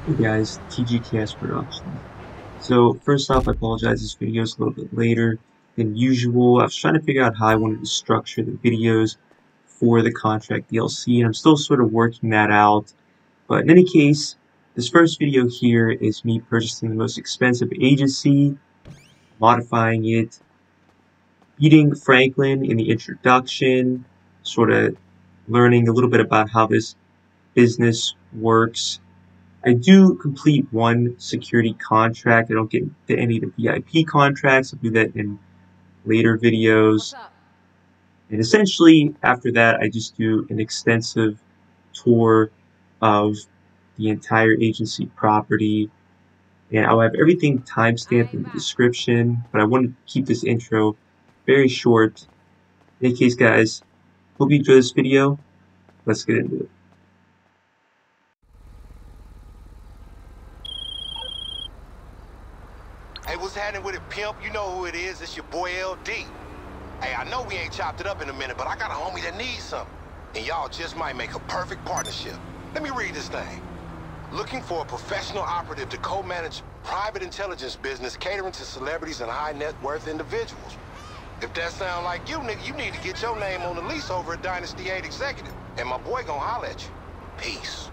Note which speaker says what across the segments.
Speaker 1: Hey guys, TGKS Productions. So first off, I apologize, this video is a little bit later than usual. I was trying to figure out how I wanted to structure the videos for the contract DLC, and I'm still sort of working that out. But in any case, this first video here is me purchasing the most expensive agency, modifying it, beating Franklin in the introduction, sort of learning a little bit about how this business works. I do complete one security contract. I don't get any of the VIP contracts. I'll do that in later videos. And essentially, after that, I just do an extensive tour of the entire agency property. And I'll have everything timestamped in the description, but I want to keep this intro very short. In any case, guys, hope you enjoy this video. Let's get into it.
Speaker 2: Hey, what's happening with it, pimp? You know who it is. It's your boy LD. Hey, I know we ain't chopped it up in a minute, but I got a homie that needs something. And y'all just might make a perfect partnership. Let me read this thing. Looking for a professional operative to co-manage private intelligence business catering to celebrities and high net worth individuals. If that sound like you, nigga, you need to get your name on the lease over at Dynasty 8 Executive. And my boy gonna holler at you. Peace.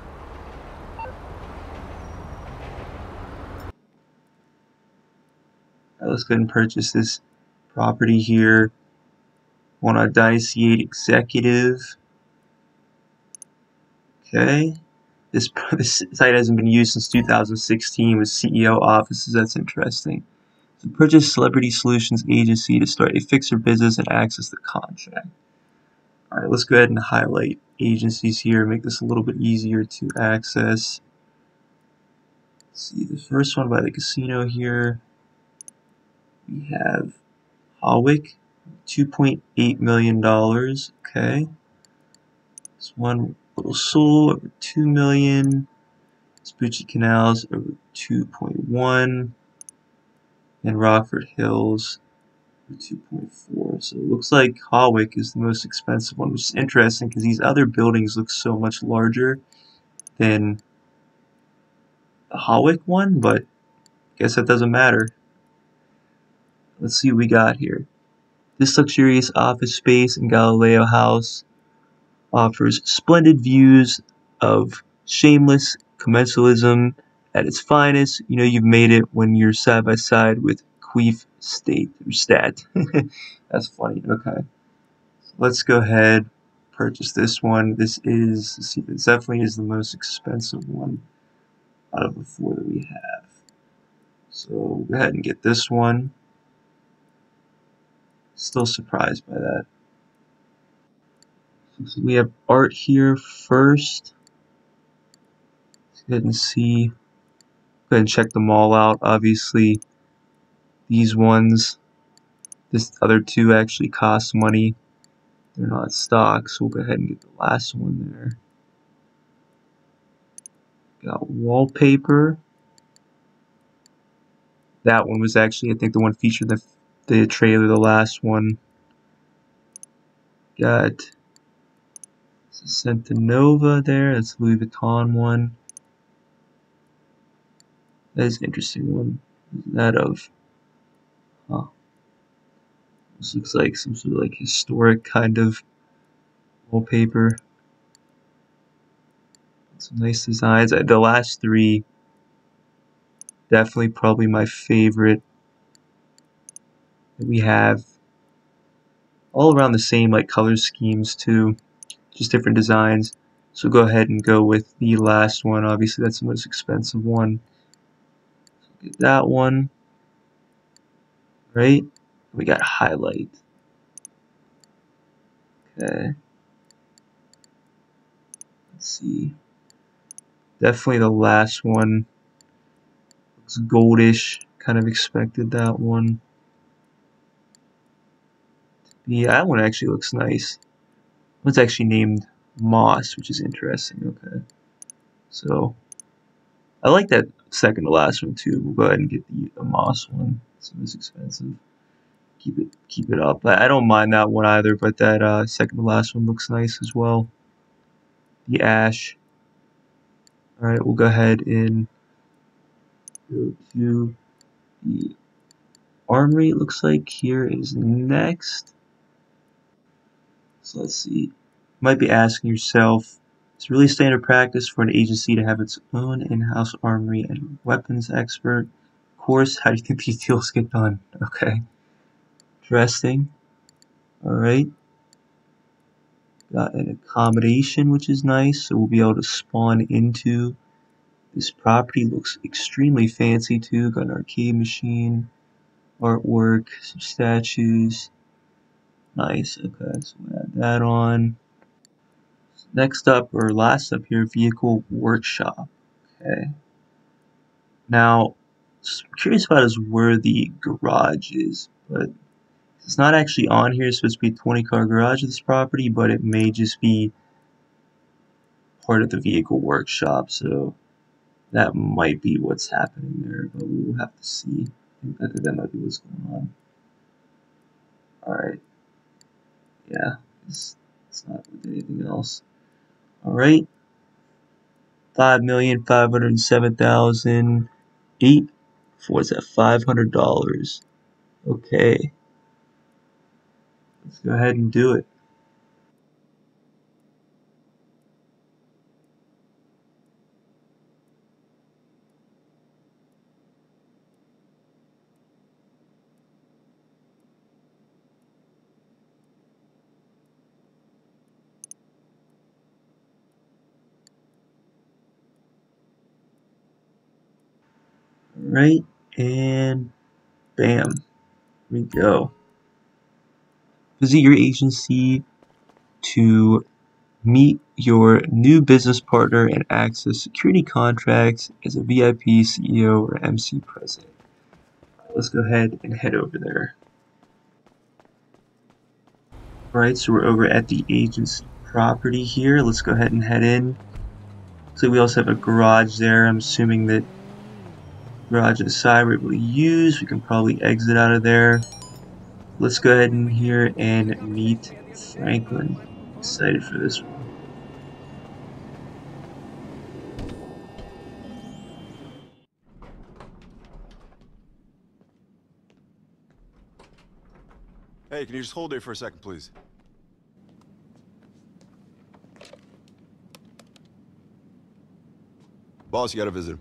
Speaker 1: Let's go ahead and purchase this property here. On our Dynasty 8 Executive. Okay. This site hasn't been used since 2016 with CEO offices. That's interesting. So purchase Celebrity Solutions Agency to start a fixer business and access the contract. Alright, let's go ahead and highlight agencies here, make this a little bit easier to access. Let's see, the first one by the casino here. We have Hawick, $2.8 million. Okay. This one, Little Soul, over 2 million. Spoochie Canals, over 2.1. And Rockford Hills, over 2.4. So it looks like Hawick is the most expensive one, which is interesting because these other buildings look so much larger than the Hawick one, but I guess that doesn't matter. Let's see what we got here. This luxurious office space in Galileo House offers splendid views of shameless commensalism at its finest. You know you've made it when you're side by side with Queef State or Stat. That's funny. Okay, so let's go ahead, purchase this one. This definitely is the most expensive one out of the four that we have. So we'll go ahead and get this one. Still surprised by that. So we have art here first. Let's go ahead and see. Go ahead and check them all out. Obviously, these ones, this other two actually cost money. They're not stock, so we'll go ahead and get the last one there. Got wallpaper. That one was actually, I think, the one featured in the trailer, the last one. Got Centinova there. That's Louis Vuitton one. That is an interesting one. That of, huh. This looks like some sort of like historic kind of wallpaper. Some nice designs. The last three, definitely probably my favorite that we have. All around the same like color schemes too, just different designs. So go ahead and go with the last one. Obviously that's the most expensive one. So get that one. Right? We got highlight. Okay. Let's see. Definitely the last one. Looks goldish. Kind of expected that one. Yeah, that one actually looks nice. One's actually named Moss, which is interesting. Okay. So I like that second to last one too. We'll go ahead and get the Moss one. It's most expensive. Keep it up. I don't mind that one either, but that second to last one looks nice as well. The Ash. Alright, we'll go ahead and Go to the armory, it looks like here is next. So let's see. You might be asking yourself, it's really standard practice for an agency to have its own in-house armory and weapons expert. Of course, how do you think these deals get done? Okay. Interesting. Alright. Got an accommodation, which is nice, so we'll be able to spawn into this property. Looks extremely fancy too. Got an arcade machine, artwork, some statues. Nice. Okay, so we'll add that on. Next up, or last up here, vehicle workshop. Okay. Now, I'm curious about is where the garage is, but it's not actually on here. It's supposed to be a 20-car garage of this property, but it may just be part of the vehicle workshop, so that might be what's happening there, but we'll have to see. I think that might be what's going on. Alright. Yeah, it's not with anything else. Alright. 5,507,008. What's that? $500. Okay. Let's go ahead and do it. Alright, and bam. Here we go. Visit your agency to meet your new business partner and access security contracts as a VIP, CEO, or MC president. Let's go ahead and head over there. Alright, so we're over at the agency property here. Let's go ahead and head in. So we also have a garage there. I'm assuming that garage inside we're able to use. We can probably exit out of there. Let's go ahead in here and meet Franklin. Excited for this one.
Speaker 3: Hey, can you just hold there for a second, please? Boss, you got a visitor.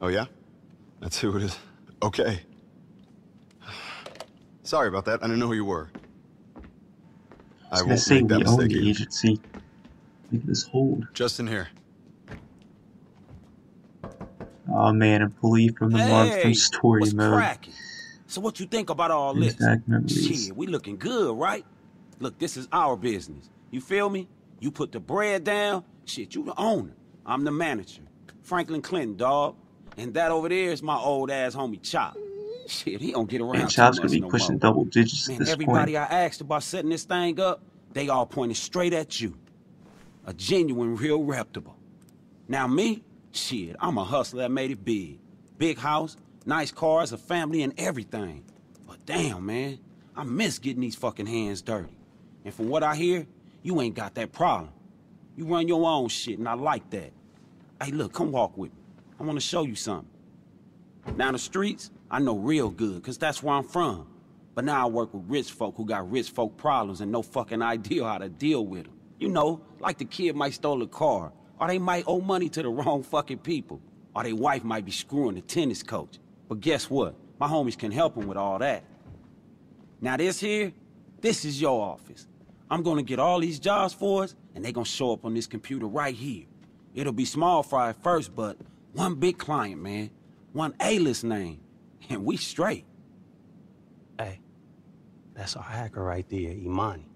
Speaker 3: Oh, yeah? That's who it is. Okay. Sorry about that. I didn't know who you were.
Speaker 1: I won't make that mistake again. Agency. Look at this hold.
Speaker 3: Justin here.
Speaker 1: Oh man, a pulley from the month from story mode.
Speaker 4: Cracking? So what you think about all this? Shit, we looking good, right? Look, this is our business. You feel me? You put the bread down, shit, you the owner. I'm the manager. Franklin Clinton, dog. And that over there is my old ass homie Chop. Shit, he don't get around. And
Speaker 1: Chop's gonna be pushing double digits at this point.
Speaker 4: Everybody I asked about setting this thing up, they all pointed straight at you. A genuine, real reputable. Now me, shit, I'm a hustler that made it big. Big house, nice cars, a family, and everything. But damn, man, I miss getting these fucking hands dirty. And from what I hear, you ain't got that problem. You run your own shit, and I like that. Hey, look, come walk with me. I want to show you something. Down the streets, I know real good, because that's where I'm from. But now I work with rich folk who got rich folk problems and no fucking idea how to deal with them. You know, like the kid might stole a car, or they might owe money to the wrong fucking people, or their wife might be screwing the tennis coach. But guess what? My homies can help them with all that. Now this here, this is your office. I'm gonna get all these jobs for us, and they gonna show up on this computer right here. It'll be small fry at first, but one big client, man. One A-list name. And we straight.
Speaker 5: Hey, that's our hacker right there, Imani.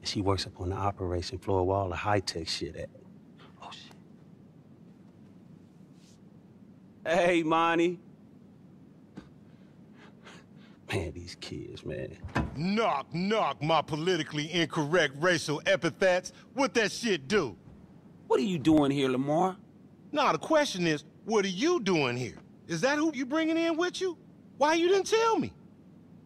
Speaker 5: And she works up on the operation floor where all the high-tech shit at. Oh, shit. Hey, Imani. Man, these kids, man.
Speaker 2: Knock, knock, my politically incorrect racial epithets. What that shit do?
Speaker 4: What are you doing here, Lamar?
Speaker 2: Nah, the question is, what are you doing here? Is that who you bringing in with you? Why you didn't tell me?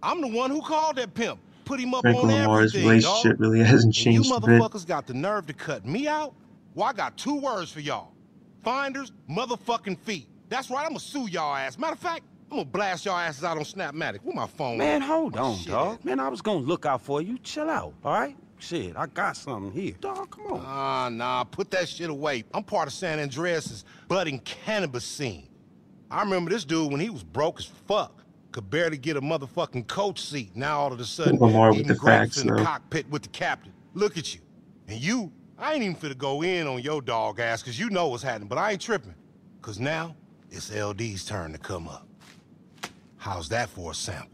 Speaker 2: I'm the one who called that pimp, put him up on
Speaker 1: Lamar's
Speaker 2: everything,
Speaker 1: relationship
Speaker 2: dog.
Speaker 1: really hasn't changed
Speaker 2: You
Speaker 1: a bit.
Speaker 2: motherfuckers got the nerve to cut me out? Well, I got two words for y'all. Finders, motherfucking feet. That's right, I'm gonna sue y'all ass. Matter of fact, I'm gonna blast y'all asses out on Snapmatic. Where my phone?
Speaker 4: Man,
Speaker 2: at?
Speaker 4: hold
Speaker 2: My
Speaker 4: on,
Speaker 2: shit
Speaker 4: dog.
Speaker 2: at?
Speaker 4: Man, I was gonna look out for you. Chill out, all right? Shit, I got something here. Dog, come on.
Speaker 2: Nah, put that shit away. I'm part of San Andreas' budding cannabis scene. I remember this dude when he was broke as fuck. Could barely get a motherfucking coach seat. Now all of a sudden,
Speaker 1: Lamar with
Speaker 2: eating
Speaker 1: the
Speaker 2: grapes
Speaker 1: facts,
Speaker 2: in the
Speaker 1: though.
Speaker 2: cockpit with the captain. Look at you. And you, I ain't even finna go in on your dog ass, cause you know what's happening, but I ain't tripping. Cause now, it's LD's turn to come up. How's that for a sample?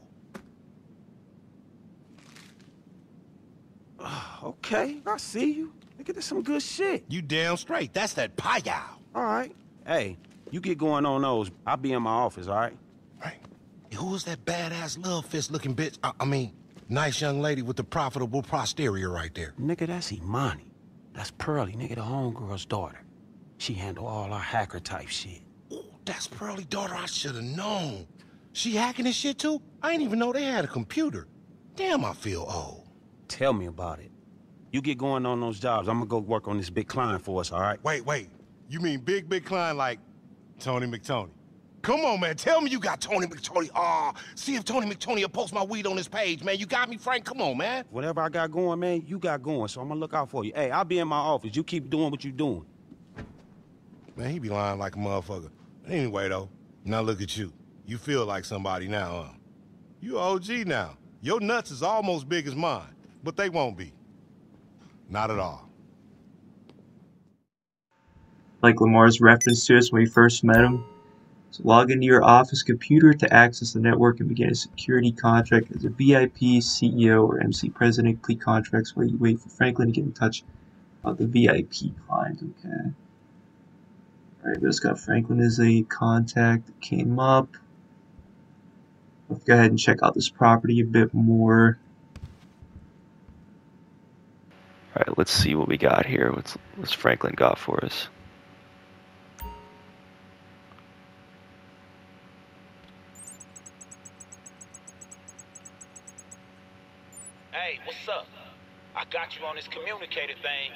Speaker 4: Okay, I see you. Nigga, this some good shit.
Speaker 2: You damn straight. That's that pie-yow.
Speaker 4: All right. Hey, you get going on those. I'll be in my office, all right?
Speaker 2: Right. Who was that badass love fist looking bitch? I mean, nice young lady with the profitable posterior right there.
Speaker 4: Nigga, that's Imani. That's Pearly, nigga, the homegirl's daughter. She handle all our hacker type shit.
Speaker 2: Ooh, that's Pearly daughter. I should have known. She hacking this shit too? I didn't even know they had a computer. Damn, I feel old.
Speaker 4: Tell me about it. You get going on those jobs. I'm gonna go work on this big client for us, all right?
Speaker 2: Wait. You mean big client like Tony McTony? Come on, man. Tell me you got Tony McTony. See if Tony McTony will post my weed on his page, man. You got me, Frank? Come on, man.
Speaker 4: Whatever I got going, man, you got going, so I'm gonna look out for you. Hey, I'll be in my office. You keep doing what you doing.
Speaker 2: Man, he be lying like a motherfucker. Anyway, though, now look at you. You feel like somebody now, huh? You OG now. Your nuts is almost big as mine, but they won't be. Not at all.
Speaker 1: Like Lamar's reference to us when we first met him. So log into your office computer to access the network and begin a security contract as a VIP, CEO, or MC president. Complete contracts while you wait for Franklin to get in touch about the VIP client. Okay. Alright, we just got Franklin as a contact that came up. Let's go ahead and check out this property a bit more.
Speaker 6: Alright, let's see what we got here. What's Franklin got for us?
Speaker 4: Hey, what's up? I got you on this communicator thing,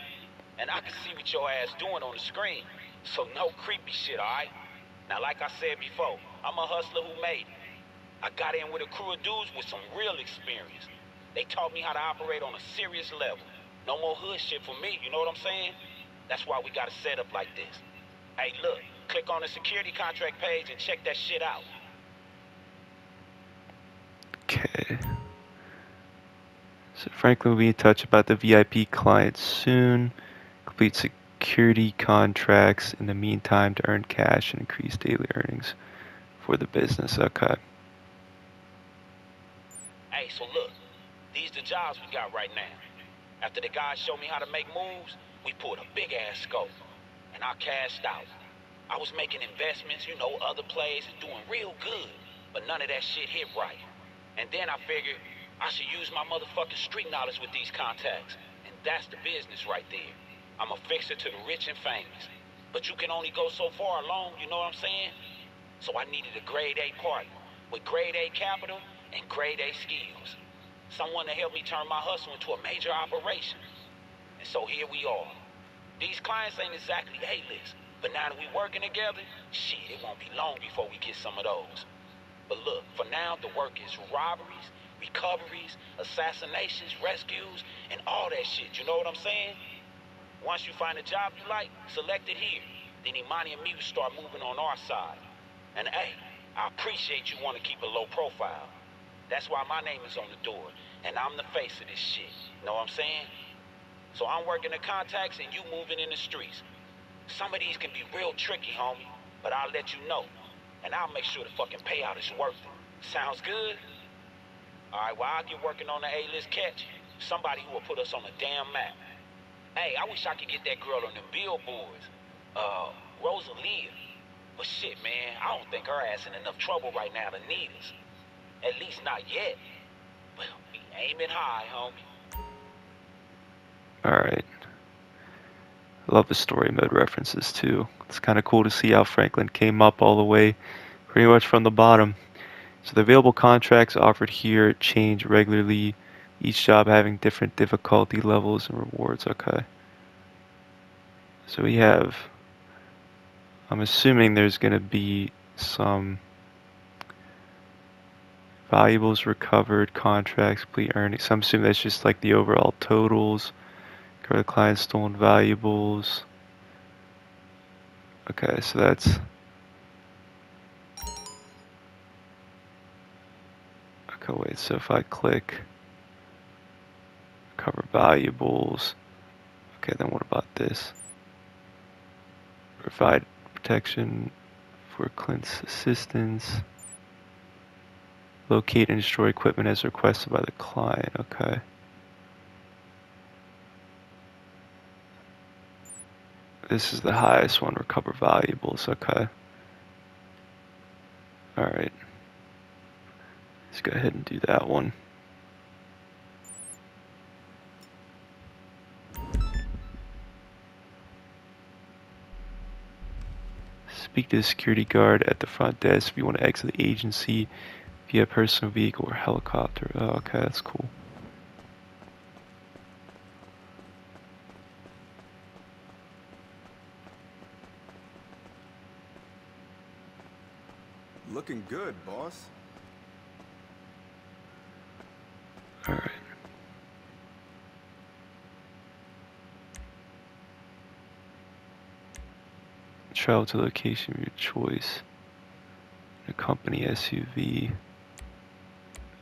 Speaker 4: and I can see what your ass doing on the screen. So no creepy shit, alright? Now, like I said before, I'm a hustler who made it. I got in with a crew of dudes with some real experience. They taught me how to operate on a serious level. No more hood shit for me, you know what I'm saying? That's why we got it set up like this. Hey, look, click on the security contract page and check that shit out.
Speaker 6: Okay. So Franklin will be in touch about the VIP client soon. Complete security contracts in the meantime to earn cash and increase daily earnings for the business. Okay.
Speaker 4: Hey, so look, these the jobs we got right now. After the guys showed me how to make moves, we pulled a big-ass scope, and I cashed out. I was making investments, you know, other plays, and doing real good, but none of that shit hit right. And then I figured I should use my motherfucking street knowledge with these contacts, and that's the business right there. I'm a fixer to the rich and famous, but you can only go so far alone, you know what I'm saying? So I needed a grade A partner with grade A capital and grade A skills. Someone to help me turn my hustle into a major operation. And so here we are. These clients ain't exactly A-list, but now that we working together, shit, it won't be long before we get some of those. But look, for now, the work is robberies, recoveries, assassinations, rescues, and all that shit, you know what I'm saying? Once you find a job you like, select it here. Then Imani and me will start moving on our side. And hey, I appreciate you want to keep a low profile. That's why my name is on the door, and I'm the face of this shit. Know what I'm saying? So I'm working the contacts and you moving in the streets. Some of these can be real tricky, homie, but I'll let you know. And I'll make sure the fucking payout is worth it. Sounds good? Alright, well, I'll get working on the A-list catch. Somebody who will put us on the damn map. Hey, I wish I could get that girl on them billboards. Rosalia. But shit, man, I don't think her ass in enough trouble right now to need us. At least not yet. Well, we aiming high, homie.
Speaker 6: Alright. I love the story mode references too. It's kind of cool to see how Franklin came up all the way pretty much from the bottom. So the available contracts offered here change regularly, each job having different difficulty levels and rewards. Okay. So we have I'm assuming there's going to be some valuables recovered, contracts, complete earnings. So I'm assuming that's just like the overall totals. Cover the client's stolen valuables. Okay, so that's... Okay, wait, so if I click cover valuables, okay, then what about this? Provide protection for Clint's assistance. Locate and destroy equipment as requested by the client, okay. This is the highest one, recover valuables, okay. Alright. Let's go ahead and do that one. Speak to the security guard at the front desk if you want to exit the agency via personal vehicle or helicopter. Oh, okay, that's cool.
Speaker 3: Looking good, boss.
Speaker 6: Alright. Travel to location of your choice. A company SUV.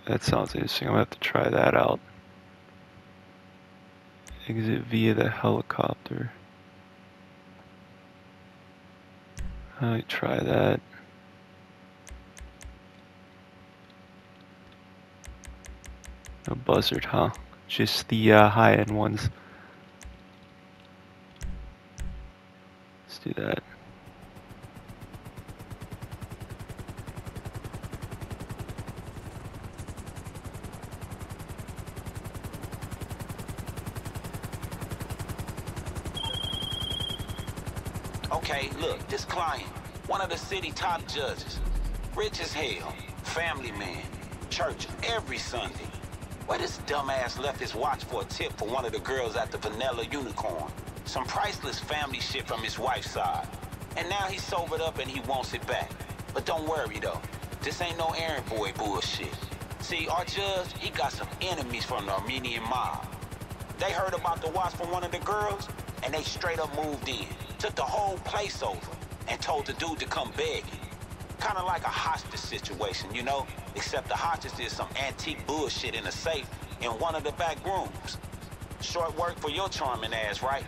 Speaker 6: That sounds interesting. I'm gonna have to try that out. Exit via the helicopter. I might try that. No buzzard, huh? Just the high-end ones. Let's do that.
Speaker 4: Okay, look, this client, one of the city top judges. Rich as hell, family man, church every Sunday. Where this dumbass left his watch for a tip for one of the girls at the Vanilla Unicorn. Some priceless family shit from his wife's side. And now he's sobered up and he wants it back. But don't worry though, this ain't no errand boy bullshit. See, our judge, he got some enemies from the Armenian mob. They heard about the watch from one of the girls, and they straight up moved in. Took the whole place over, and told the dude to come begging. Kinda like a hostage situation, you know? Except the hostage is some antique bullshit in a safe in one of the back rooms. Short work for your charming ass, right?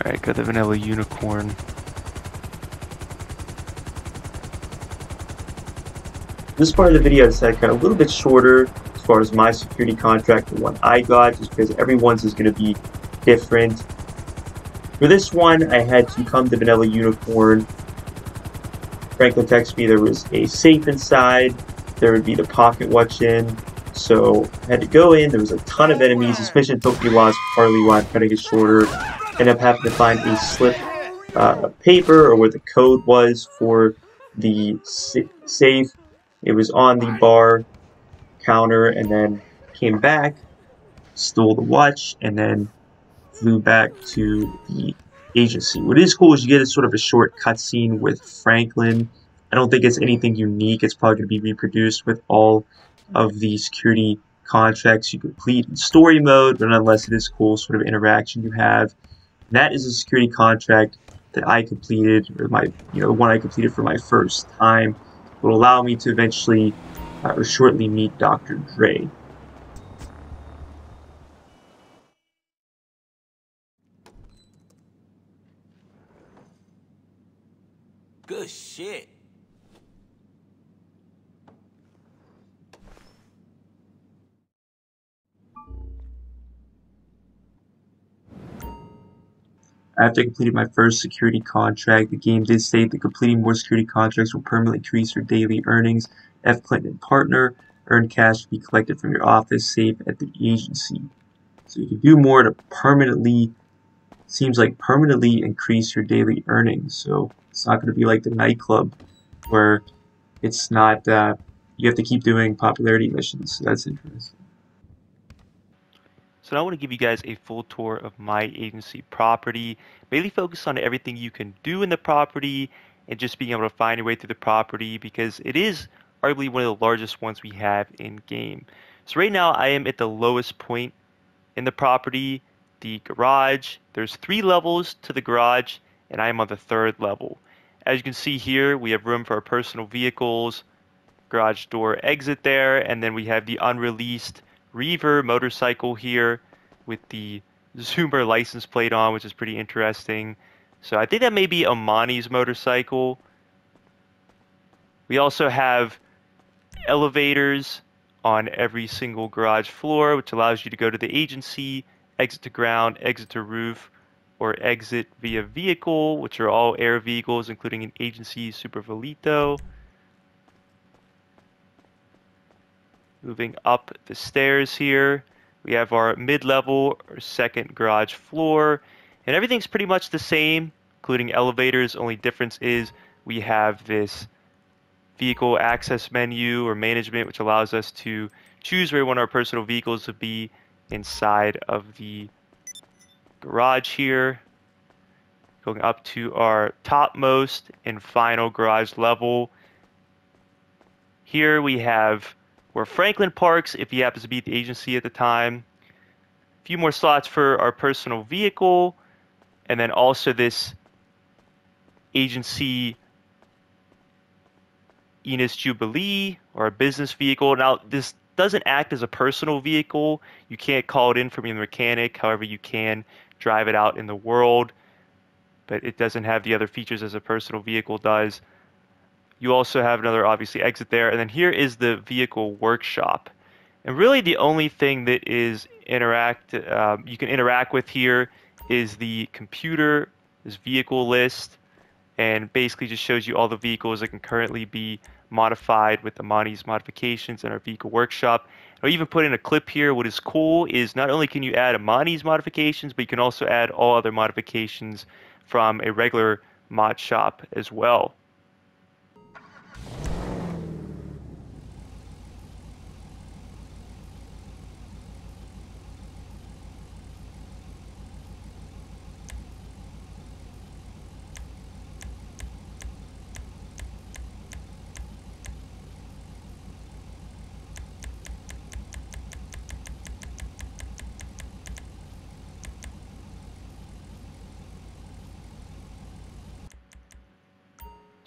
Speaker 6: Alright, got the Vanilla Unicorn.
Speaker 1: This part of the video is kind of a little bit shorter as far as my security contract, the one I got, just because everyone's is going to be different. For this one, I had to come to Vanilla Unicorn. Franklin texted me there was a safe inside. There would be the pocket watch in. So I had to go in. There was a ton of enemies. This mission took me a while. Partly why I'm cutting it shorter. Ended up having to find a slip paper or where the code was for the safe. It was on the bar counter, and then came back, stole the watch, and then flew back to the agency. What is cool is you get a sort of a short cutscene with Franklin. I don't think it's anything unique. It's probably going to be reproduced with all of the security contracts you complete in story mode, but nonetheless it is cool sort of interaction you have. And that is a security contract that I completed, or my, one I completed for my first time. Will allow me to eventually or shortly meet Dr. Dre.
Speaker 4: Good shit.
Speaker 1: After I completed my first security contract, the game did state that completing more security contracts will permanently increase your daily earnings. F. Clinton partner, earned cash to be collected from your office safe at the agency. So you can do more to permanently, seems like permanently increase your daily earnings. So it's not going to be like the nightclub where it's not, you have to keep doing popularity missions. So that's interesting.
Speaker 6: So now I want to give you guys a full tour of my agency property, mainly focus on everything you can do in the property and just being able to find your way through the property because it is arguably one of the largest ones we have in game. So right now I am at the lowest point in the property, the garage. There's 3 levels to the garage and I am on the 3rd level. As you can see here, we have room for our personal vehicles, garage door exit there, and then we have the unreleased Reaver motorcycle here with the Zoomer license plate on, which is pretty interesting. So I think that may be Amani's motorcycle. We also have elevators on every single garage floor, which allows you to go to the agency, exit to ground, exit to roof, or exit via vehicle, which are all air vehicles, including an agency Super Velito. Moving up the stairs here, we have our mid-level or 2nd garage floor, and everything's pretty much the same, including elevators. Only difference is we have this vehicle access menu or management, which allows us to choose where we want our personal vehicles to be inside of the garage here. Going up to our topmost and final garage level. Here we have where Franklin parks if he happens to be at the agency at the time. A few more slots for our personal vehicle, and then also this agency Enos Jubilee or a business vehicle. Now this doesn't act as a personal vehicle. You can't call it in from your mechanic. However, you can drive it out in the world, but it doesn't have the other features as a personal vehicle does. You also have another obviously exit there, and then here is the vehicle workshop. And really the only thing that is you can interact with here is the computer, this vehicle list, and basically just shows you all the vehicles that can currently be modified with Amani's modifications in our vehicle workshop. I'll even put in a clip here. What is cool is not only can you add Amani's modifications, but you can also add all other modifications from a regular mod shop as well.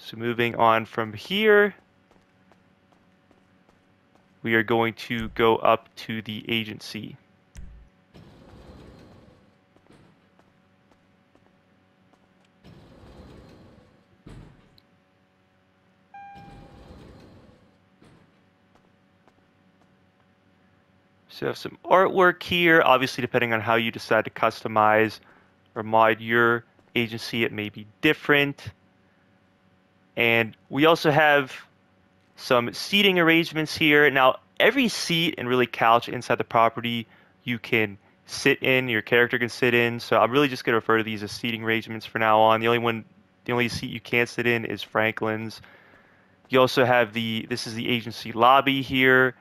Speaker 6: So moving on from here, we are going to go up to the agency. So you have some artwork here. Obviously, depending on how you decide to customize or mod your agency, it may be different. And we also have some seating arrangements here. Now, every seat and really couch inside the property you can sit in, your character can sit in. So I'm really just going to refer to these as seating arrangements for now on. The only seat you can't sit in is Franklin's. You also have this is the agency lobby here,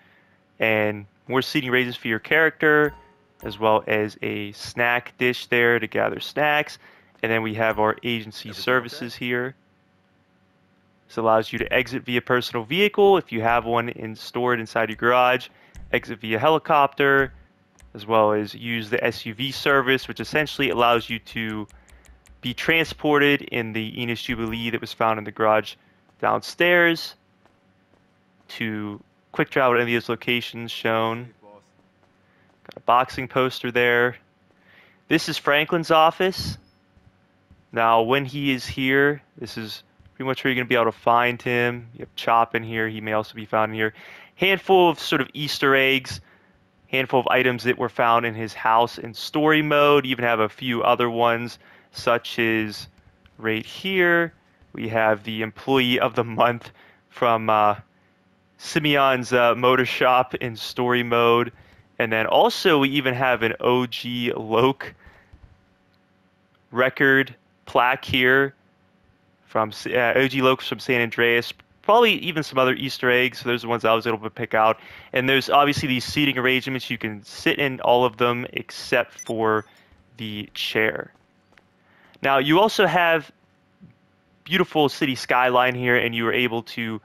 Speaker 6: and more seating arrangements for your character, as well as a snack dish there to gather snacks. And then we have our agency services here. This allows you to exit via personal vehicle if you have one stored inside your garage, exit via helicopter, as well as use the SUV service, which essentially allows you to be transported in the Enos Jubilee that was found in the garage downstairs to quick travel to any of these locations shown. Got a boxing poster there. This is Franklin's office. Now, when he is here, this is pretty much where you're going to be able to find him. You have Chop in here. He may also be found in here. Handful of sort of Easter eggs. Handful of items that were found in his house in story mode. You even have a few other ones, such as right here. We have the Employee of the Month from Simeon's motor shop in story mode. And then also we even have an OG Loke record plaque here from OG Loke from San Andreas, probably even some other Easter eggs. So those are the ones I was able to pick out. And there's obviously these seating arrangements. You can sit in all of them except for the chair. Now you also have beautiful city skyline here, and you are able to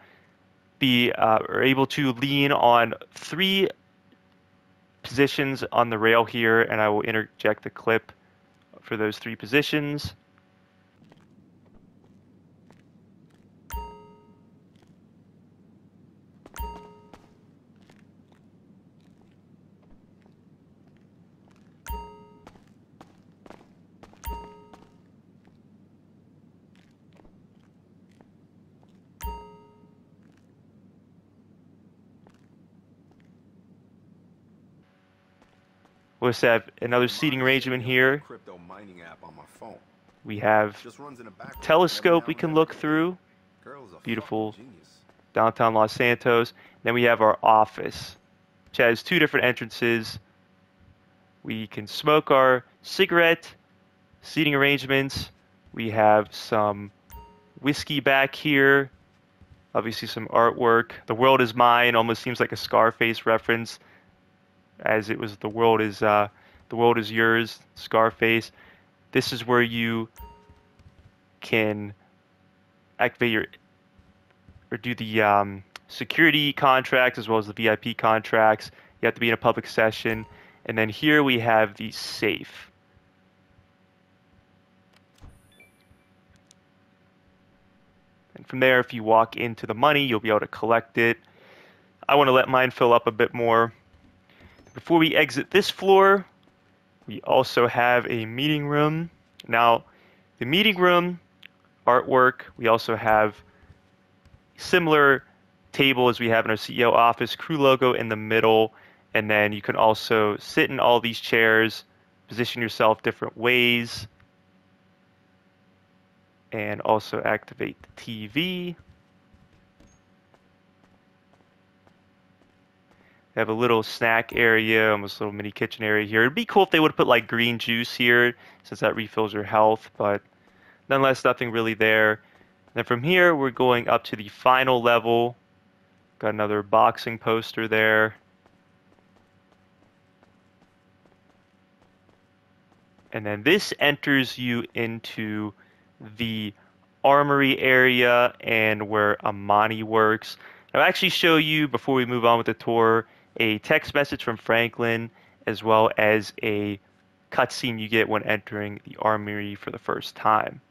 Speaker 6: lean on 3 positions on the rail here, and I will interject the clip for those 3 positions. We'll just have another seating arrangement here.
Speaker 3: Crypto mining app on my phone.
Speaker 6: We have
Speaker 3: Just runs in the background.
Speaker 6: telescope we can look through.
Speaker 3: Girl's a
Speaker 6: Beautiful
Speaker 3: fucking genius.
Speaker 6: downtown Los Santos. Then we have our office, which has 2 different entrances. We can smoke our cigarette, seating arrangements. We have some whiskey back here. Obviously some artwork. The world is mine almost seems like a Scarface reference, as it was the world is yours, Scarface. This is where you can activate your or do the security contracts as well as the VIP contracts. You have to be in a public session. And then here we have the safe. And from there, if you walk into the money, you'll be able to collect it. I want to let mine fill up a bit more. Before we exit this floor, we also have a meeting room. Now, the meeting room artwork, we also have similar table as we have in our CEO office, crew logo in the middle, and then you can also sit in all these chairs, position yourself different ways, and also activate the TV. We have a little snack area, almost a little mini kitchen area here. It'd be cool if they would have put like green juice here, since that refills your health, but nonetheless, nothing really there. And then from here, we're going up to the final level. Got another boxing poster there. And then this enters you into the armory area and where Amani works. I'll actually show you, before we move on with the tour, a text message from Franklin, as well as a cutscene you get when entering the armory for the first time.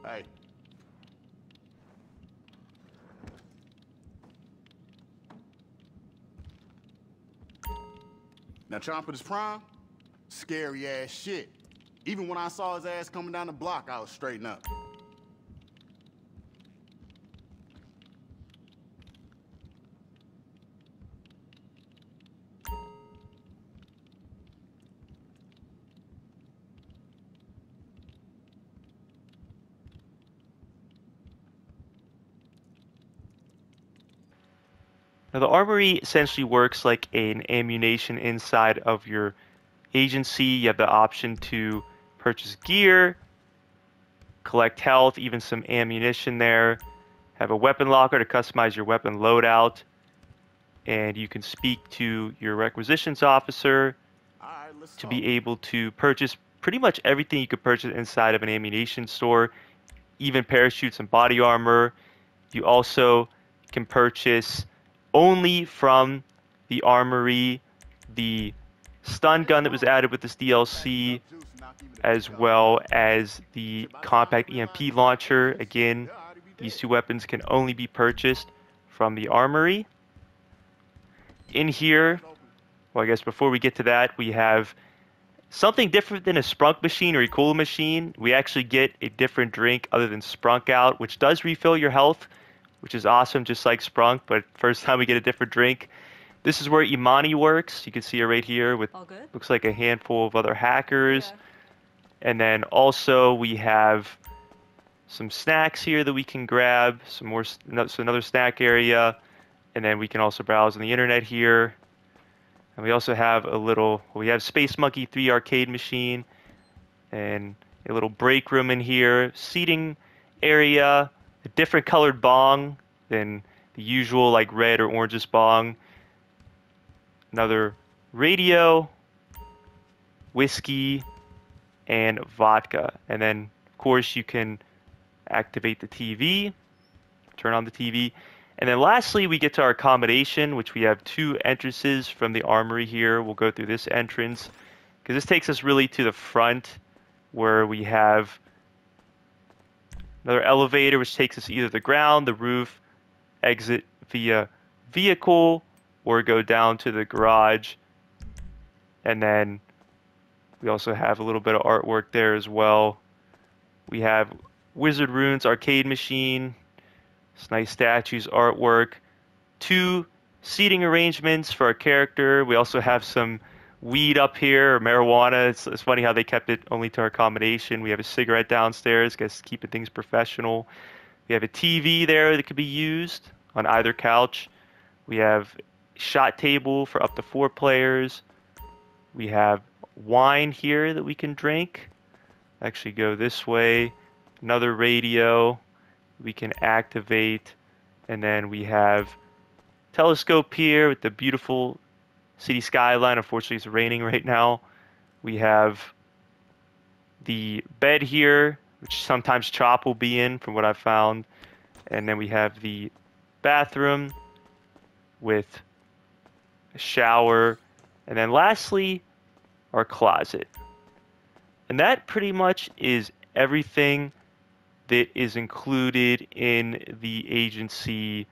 Speaker 3: Hey. Now, Chomper is prime, scary ass shit. Even when I saw his ass coming down the block, I was straighten up.
Speaker 6: Now, the armory essentially works like an ammunition inside of your agency. You have the option to purchase gear, collect health, even some ammunition there. Have a weapon locker to customize your weapon loadout. And you can speak to your requisitions officer to be able to purchase pretty much everything you could purchase inside of an ammunition store, even parachutes and body armor. You also can purchase only from the armory the stun gun that was added with this DLC, as well as the compact EMP launcher. Again, these 2 weapons can only be purchased from the armory. In here, well, I guess before we get to that, we have something different than a Sprunk machine or a Cola machine. We actually get a different drink other than Sprunk out, which does refill your health, which is awesome, just like Sprunk, but first time we get a different drink. This is where Imani works. You can see her right here with
Speaker 7: All good?
Speaker 6: looks like a handful of other hackers.
Speaker 7: Yeah.
Speaker 6: And then also we have some snacks here that we can grab, so another snack area, and then we can also browse on the internet here. And we also have we have Space Monkey 3 arcade machine, and a little break room in here, seating area, a different colored bong than the usual like red or orangish bong, another radio, whiskey, and vodka. And then of course you can activate the TV, turn on the TV. And then lastly, we get to our accommodation, which we have 2 entrances from the armory here. We'll go through this entrance because this takes us really to the front, where we have another elevator which takes us either the ground, the roof, exit via vehicle, or go down to the garage. And then we also have a little bit of artwork there as well. We have Wizard Runes arcade machine. It's nice statues, artwork. 2 seating arrangements for our character. We also have some weed up here, or marijuana. It's funny how they kept it only to our accommodation. We have a cigarette downstairs, guess keeping things professional. We have a TV there that could be used on either couch. We have a shot table for up to 4 players. We have wine here that we can drink. Actually go this way. Another radio we can activate, and then we have telescope here with the beautiful city skyline. Unfortunately, it's raining right now. We have the bed here, which sometimes Chop will be in, from what I've found. And then we have the bathroom with a shower. And then lastly, our closet. And that pretty much is everything that is included in the agency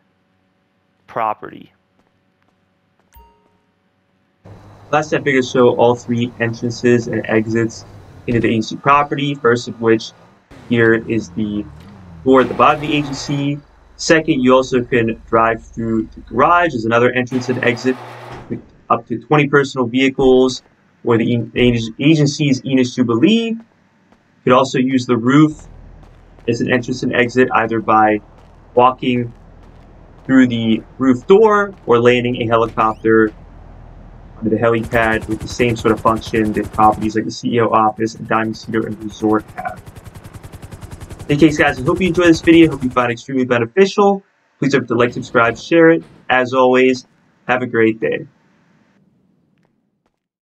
Speaker 6: property.
Speaker 1: Last step figures show all 3 entrances and exits into the agency property. First of which, here is the door at the bottom of the agency. Second, you also can drive through the garage. There's another entrance and exit with up to 20 personal vehicles, or the agency's Enos Jubilee. You could also use the roof as an entrance and exit, either by walking through the roof door or landing a helicopter onto the helipad, with the same sort of function that properties like the CEO office and Diamond Cedar and Resort have. In any case, guys, I hope you enjoyed this video. I hope you found it extremely beneficial. Please don't forget to like, subscribe, share it. As always, have a great day.